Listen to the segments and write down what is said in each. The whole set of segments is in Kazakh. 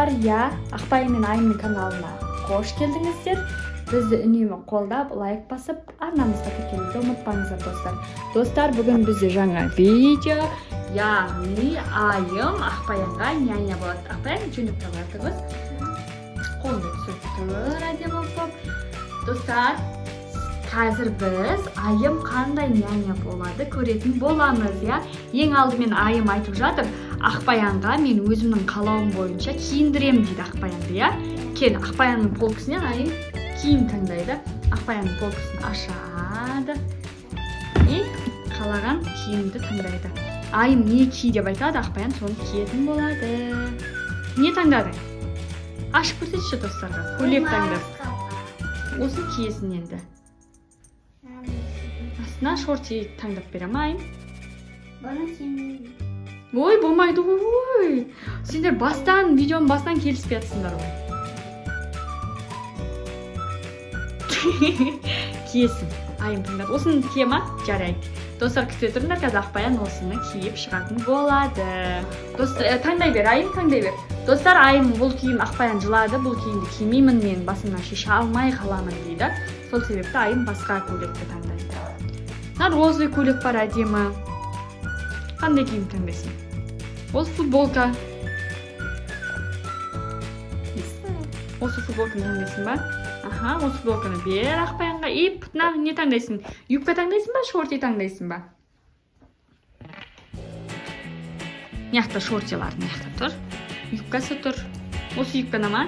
Достар, Ақпай мен Айымның каналына қош келдіңіздер. Бізді үнемі қолдап, лайк басып, арнамызға тіркелуді ұмытпаңыздар, достар. Достар, бүгін бізде жаңа видео, яғни Айым Ақпаянға няня болады. Ақпаян жөніп табатыңыз. Қолды түсіп тұр, әдемі болып. Достар, қазір біз Айым қандай няня болады көретін боламыз, Ең алдымен Айым айтып жатыр, Ақпаянға мен өзімнің қалауым бойынша киіндірем дейді Ақпаянды, Кел, Ақпаянның полкасынан Айым киім таңдайды. Ақпаянның полкасын ашады. И қалаған киімді таңдайды. Айым не ки деп айтады, Ақпаян соны киетін болады. Не таңдадың? Ашып көрсетші достарға. Көйлек таңдады. Осын киесін енді. Астына шорти таңдап берем, Айым. Бана киемін. Ой, болмайды ғой. Сендер видеоның бастан келіспей жатсыңдар ғой. Киесің. Айым таңдады. Осыны кие ма? Жарайды. Достар, күте тұрыңдар, қазір Ақпаян осыны киіп шығатын болады. Достар, таңдай бер, Айым таңдай бер. Достар, Айым бұл киім Ақпаян жылады, бұл киімді кимеймін, мен басымнан шеше алмай қаламын дейді. Сол себепті Айым басқа көйлекті таңдайды. Розовый көйлек бар, әдемі. Қандай киім таңдайсың? Ол футболка. Осы футболканы таңдайсың ба? Аха, осы футболканы бер Ақпаянға. И не таңдайсың? Юбка таңдайсың ба, шорти таңдайсың ба? Мияқта шортилар, мияқта тұр. Юбкасы тұр. Осы юбканы ма?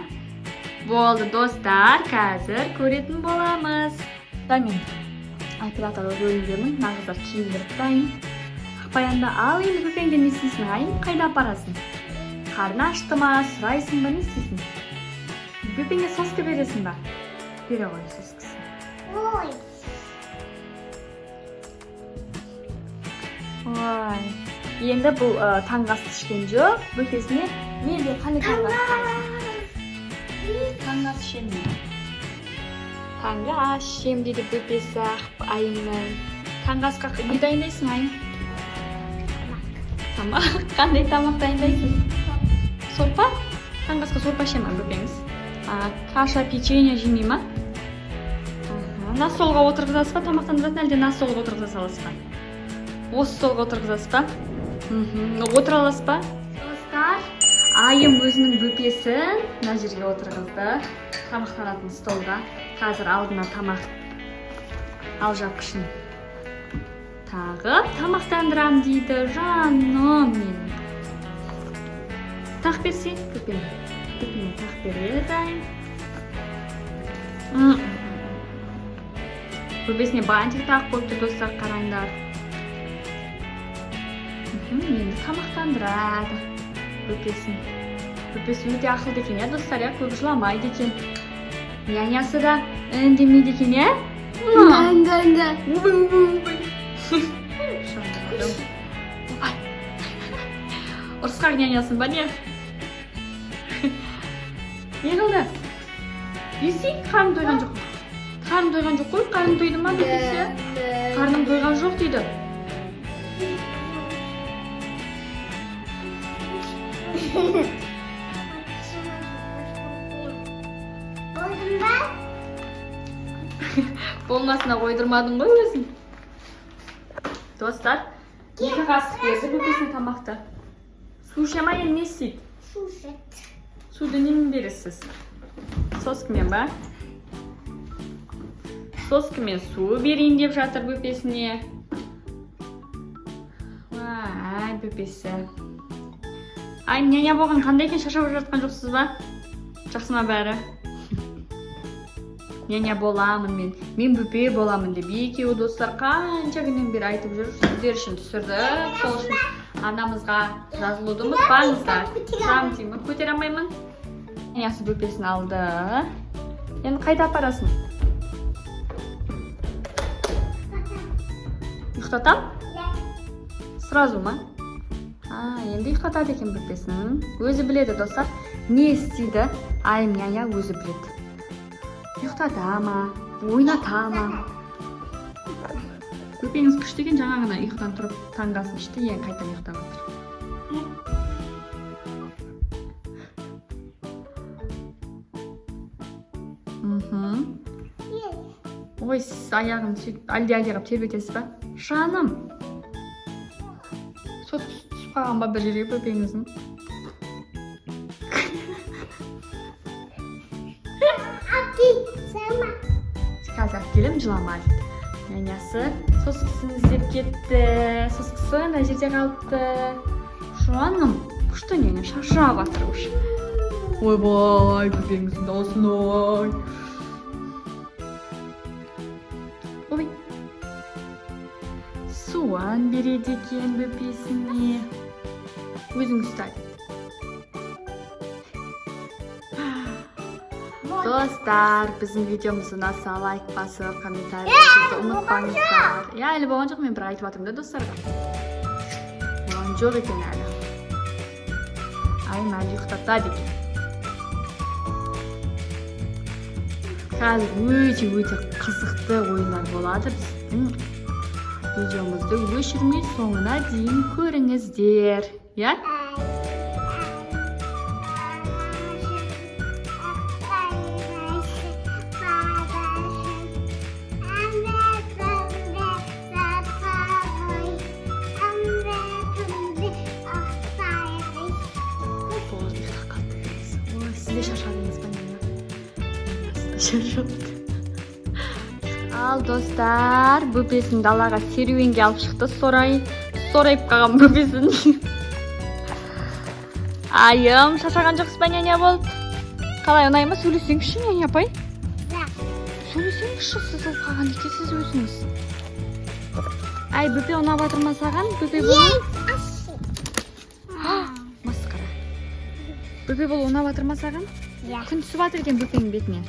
Болды, достар, қазір көретін боламыз. Мен операторға бөлінгенмін, нағыздар киіндіріп дайын. Ақпаянда ал енді көпеңді не істейсің, Айым? Қайда апарасың? Қарны ашты ма, сұрайсың ба, не істейсің? Көпеңге соска бересің ба? Бере ғой соскасын. Ой. Ой. Енді бұл таңғы ас ішкен жоқ. Бөпесіне менде қандай таңғы ас ішемін? Таңғы ас ішемін. Таңғы ас ішем дейді бөпесі Айымның. Таңғы асқа не дайындайсың, Айым? Тамақ. Қандай тамақ дайындайсың? Сорпа? Таңғы асқа сорпа ішемін бөпеңіз. Каша, печенье жемей ма? На столға отырғызасыз ба? Тамақтандыратын әлде на столға отырғыза саласыз ба? Осы столға отырғызасыз ба? Отыра аласыз ба? Достар, Айым өзінің бөпесін мына жерге отырғызды. Тамақтанатын столға. Қазір алдына тамақ алжапқышын тағып тамақтандырам дейді. Жаным менің. Тақ берсе, бөпені. Бөпені тақ береді. Бөпесіне бантик тақ қойыпты, достар, қараңдар. Енді тамақтандырады бөпесін. Бөпесі өте ақылды екен, достар, көп жыламайды екен. Нянясы да үндемейді екен, Ұрысқақ нянясын ба, не? Не қылды? Есі, қарным тойған жоқ. Қарным тойған жоқ қой, қарным тойды ма бөпесі? Қарным тойған жоқ дейді. Болдың ба? Болмасына қойдырмадың ғой өзің. Достар, екі қасық берді бөпесіне тамақты. Су іше ма, не істейді? Су ішеді. Суды немен бересіз? Соскамен ба? Соскамен су берейін деп жатыр бөпесіне. Ай, бөпесі. Айым, няня болған қандай екен, шаршап жатқан жоқсыз ба? Жақсы ма бәрі? Няня боламын мен. Мен бөпе боламын деп екеуі достар қанша күннен бері айтып жүр. Сіздер үшін түсірдік. Сол үшін арнамызға жазылуды ұмытпаңыздар. Тұрамын деймін, көтере алмаймын. Нянясы бөпесін алды. Енді қайда апарасың? Ұйықтатам? Сразу ма? Енді ұйықтатады екен бөпесін. Өзі біледі, достар. Не істейді? Айым няня өзі біледі. Ұйықтата ма? Ойната ма? Бөпеңіз күшті екен, жаңа ғана ұйықтан тұрып таңғы асын ішті, ең қайта ұйықтап отыр. Ой, siz ayağını aldi qilib terbetyapsiz ba? Shanim. So'z tutib qolgan bir yerga böpeğingizni. Abi sama. Hozir kelib jilamaydi. Yanasi soskisini izlab ketdi. Soskisi ana yerda qolibdi. Shanim, что не шаршап атыр уж. Ойбай, бөпеңіздің даусын ой. Ой. Суан береді екен бөпесіне. Өзің ұстай. Достар, біздің видеомызды ұнаса лайк басып, комментарий жазуды ұмытпаңыздар. Я әлі болған жоқ, мен бір айтып жатырмын да достарға. Болған жоқ екен әлі. Ай, мәлі ұйықтатады екен. Қазір өте қызықты ойындар болады. Біздің видеомызды өшірмей соңына дейін көріңіздер. Я? Siz de şaşırdınız bana ya. Şaşırdım. Al dostlar, böpесін далаға серуенге алып шықты. Сорайып қалған бөпесін. Айым, шаршаған жоқсыз ба, няня болып? Қалай, ұнай ма? Сөйлесеңізші, няня апай? Сөйлесеңізші, сіз болып қалған екенсіз өзіңіз. Ай, бөпе ұнап жатыр ма саған? Бөпе бұл? Масқара. Бөпе бұл ұнап жатыр ма саған? Күн түсіп жатыр екен бөпенің бетіне.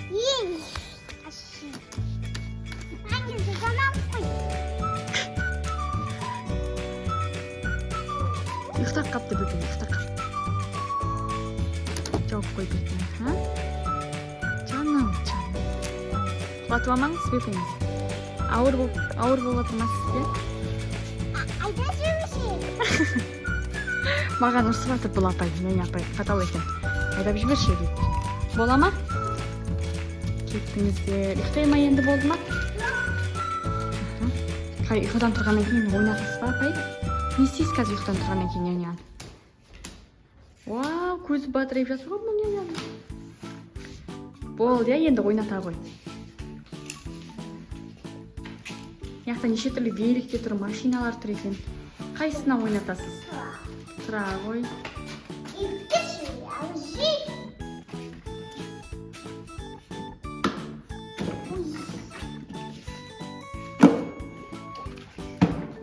Ұйықтап қапты бөпен, ұйықтап қапты. Жауып қой бетіне, ха? Жаным. Құлатып алмаңыз бөпеңіз. Ауыр болып жатыр ма сізге? Айда жүрмесін. Маған ұрсып жатыр бұл апай, няня апай, қатал екен. Айдап жіберші дейді. Бола ма? Кеттіңіздер. Ұйықтай ма енді болды ма? Қай, ұйқыдан тұрғаннан кейін ойнатасыз ба апай? Не істейсіз қазір ұйқыдан тұрғаннан кейін няня? Вау, көзі батырайып жатыр ғой бұл няня. Болды, енді ойната ғой. Яқта неше түрлі великте тұр, машиналар тұр екен. Қайсына ойнатасыз? Тұра ғой.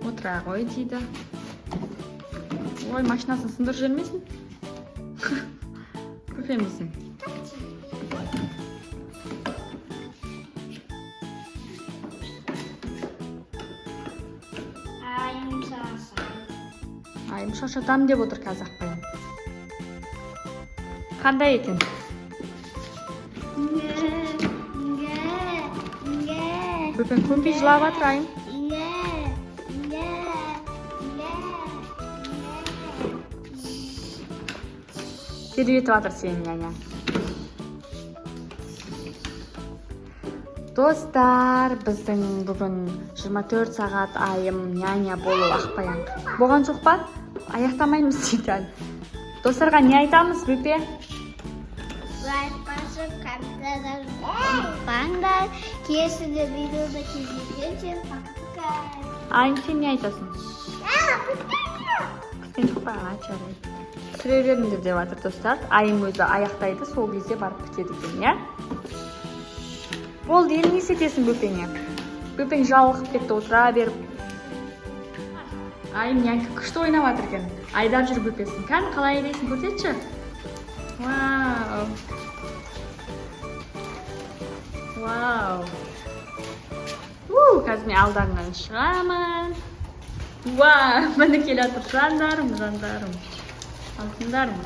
Отыра ғой дейді. Ой, машинасын сындырып жібермесін. Көпеміздің. Айым шаршатам деп отыр қазақ байым. Қандай екен? Бөпен көмпей жылап жатыр айым. Тербетіп жатыр сені няня. Достар, біздің бүгін 24 сағат айым няня болу ақпаян. Болған жоқ па? Аяқтамаймыз дейді әлі. Достарға не айтамыз, бөпе? Лайк басып, комментарий жазыңыздар. Келесі видеода кездескенше пока-пока. Айым, сен не айтасың? Күткен жоқ па? Жарайды. Сүре беріңдер деп жатыр достар. Айым өзі аяқтайды, сол кезде барып бітеді екен, я? Болды, енді не істетесің бөпеңе? Бөпең жалығып кетті, отыра беріп. Айым нянька күшті ойнап жатыр екен. Айдап жүр бөпесін. Кәні қалай айдайсың, көрсетші. Вау. Вау. Қазір мен алдарынан шығамын. Вау, міне келе жатыр жандарым. Алтындарым.